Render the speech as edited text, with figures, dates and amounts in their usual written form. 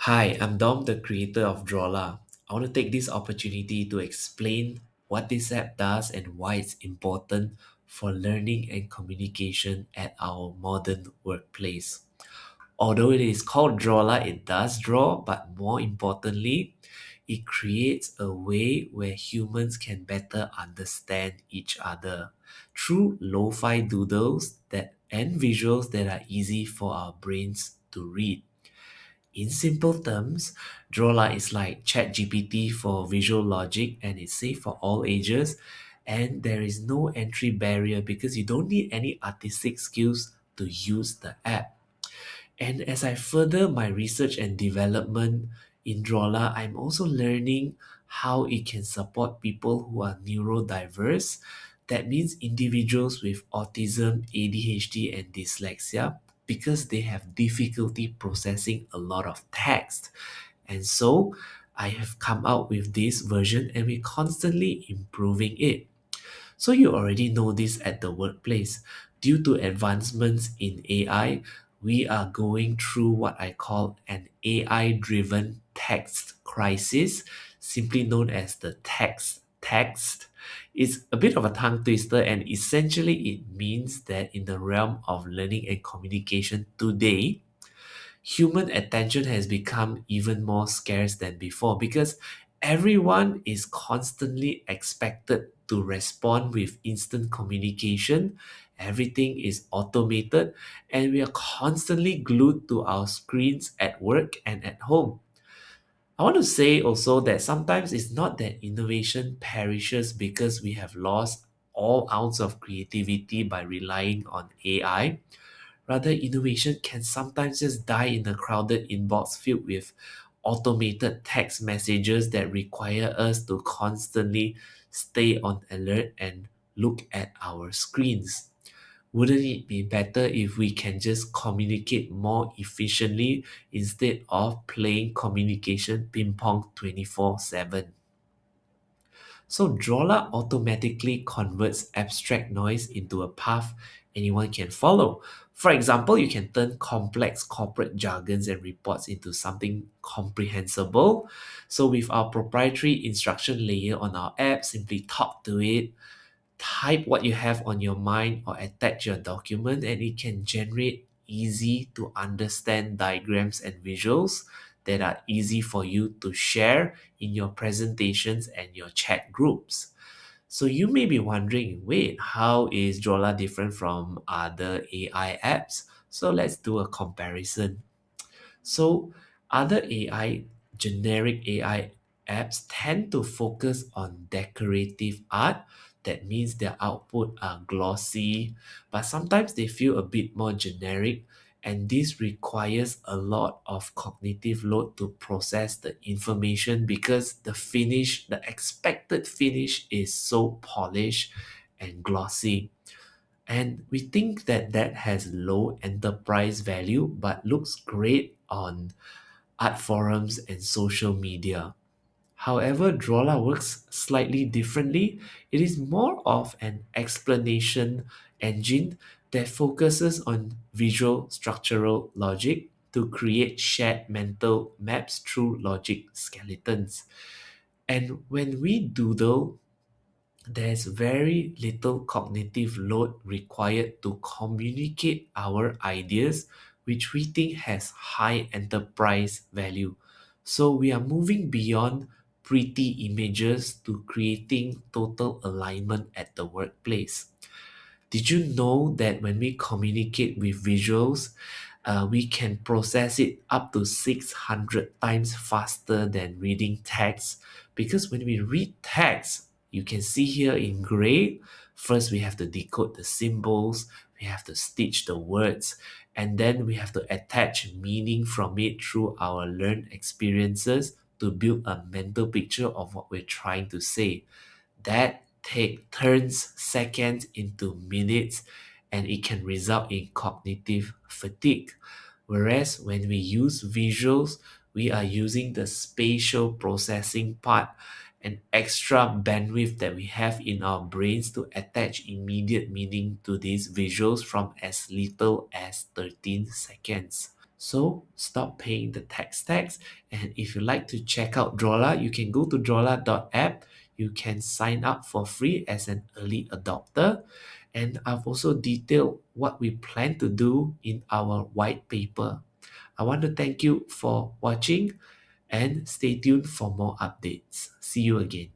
Hi, I'm Dom, the creator of Drawlah. I want to take this opportunity to explain what this app does and why it's important for learning and communication at our modern workplace. Although it is called Drawlah, it does draw, but more importantly, it creates a way where humans can better understand each other through lo-fi doodles that and visuals that are easy for our brains to read. In simple terms, drawlah is like ChatGPT for visual logic and it's safe for all ages. And there is no entry barrier because you don't need any artistic skills to use the app. And as I further my research and development in Drawlah, I'm also learning how it can support people who are neurodiverse. That means individuals with autism, ADHD, and dyslexia, because they have difficulty processing a lot of text. And so I have come out with this version and we're constantly improving it. So you already know this at the workplace. Due to advancements in AI, we are going through what I call an AI-driven text crisis, simply known as the text. It's a bit of a tongue twister, and essentially it means that in the realm of learning and communication today, human attention has become even more scarce than before because everyone is constantly expected to respond with instant communication. Everything is automated, and we are constantly glued to our screens at work and at home. I want to say also that sometimes it's not that innovation perishes because we have lost all ounce of creativity by relying on AI. Rather, innovation can sometimes just die in a crowded inbox filled with automated text messages that require us to constantly stay on alert and look at our screens. Wouldn't it be better if we can just communicate more efficiently instead of playing communication ping pong 24/7? So Drawla automatically converts abstract noise into a path anyone can follow. For example, you can turn complex corporate jargons and reports into something comprehensible. So with our proprietary instruction layer on our app, simply talk to it, type what you have on your mind or attach your document and it can generate easy to understand diagrams and visuals that are easy for you to share in your presentations and your chat groups. So you may be wondering, wait, how is Jola different from other AI apps? So let's do a comparison. So other AI, generic AI apps tend to focus on decorative art. That means their output are glossy, but sometimes they feel a bit more generic, and this requires a lot of cognitive load to process the information because the expected finish is so polished and glossy. And we think that that has low enterprise value but looks great on art forums and social media. However, Drawla works slightly differently. It is more of an explanation engine that focuses on visual structural logic to create shared mental maps through logic skeletons. And when we doodle, there's very little cognitive load required to communicate our ideas, which we think has high enterprise value. So we are moving beyond pretty images to creating total alignment at the workplace. Did you know that when we communicate with visuals, we can process it up to 600 times faster than reading text? Because when we read text, you can see here in gray, first we have to decode the symbols, we have to stitch the words, and then we have to attach meaning from it through our learned experiences to build a mental picture of what we're trying to say. That take turns seconds into minutes and it can result in cognitive fatigue. Whereas when we use visuals, we are using the spatial processing part, an extra bandwidth that we have in our brains to attach immediate meaning to these visuals from as little as 13 seconds. So stop paying the tax. And if you like to check out Drawlah, you can go to drawlah.app. You can sign up for free as an early adopter. And I've also detailed what we plan to do in our white paper. I want to thank you for watching and stay tuned for more updates. See you again.